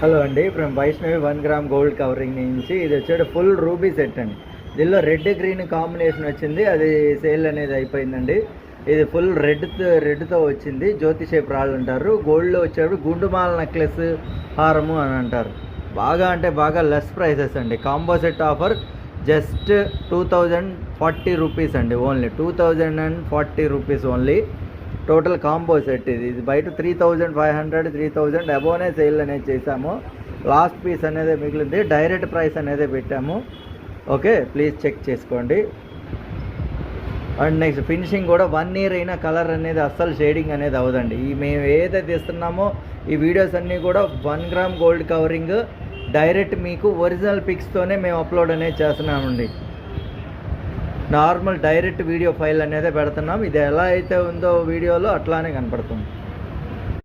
Hello అండి, from Vaishnavi 1 gram gold covering నుంచి. ఇది వచ్చేది ఫుల్ రూబీ సెట్ అండి. దీనిలో రెడ్ గ్రీన్ కాంబినేషన్ వచ్చింది, అది సేల్ అనేది అయిపోయిందండి. ఇది ఫుల్ రెడ్తో వచ్చింది. జ్యోతి షేప్ రాళ్ళు అంటారు. గోల్డ్లో వచ్చేటప్పుడు గుండుమాల నెక్లెస్ హారము అని అంటారు. బాగా అంటే బాగా లెస్ ప్రైసెస్ అండి. Combo set offer just 2040 rupees అండి. Only 2040 rupees only. Total combo set ఇది బయట 3500 3000 అబోనే సేల్ అనేది చేసాము. లాస్ట్ పీస్ అనేది మిగిలింది. డైరెక్ట్ ప్రైస్ అనేది పెట్టాము. ఓకే, ప్లీజ్ చెక్ చేసుకోండి. అండ్ నెక్స్ట్ ఫినిషింగ్ కూడా 1 ఇయర్ అయినా కలర్ అనేది అస్సలు షేడింగ్ అనేది అవ్వదండి. మేము ఏదైతే ఇస్తున్నామో ఈ వీడియోస్ అన్నీ కూడా 1 గ్రామ్ గోల్డ్ కవరింగ్ డైరెక్ట్ మీకు ఒరిజినల్ పిక్స్తోనే మేము అప్లోడ్ అనేది చేస్తున్నామండి. నార్మల్ డైరెక్ట్ వీడియో ఫైల్ అనేది పెడుతున్నాం. ఇది ఎలా అయితే ఉందో వీడియోలో అట్లానే కనపడుతుంది.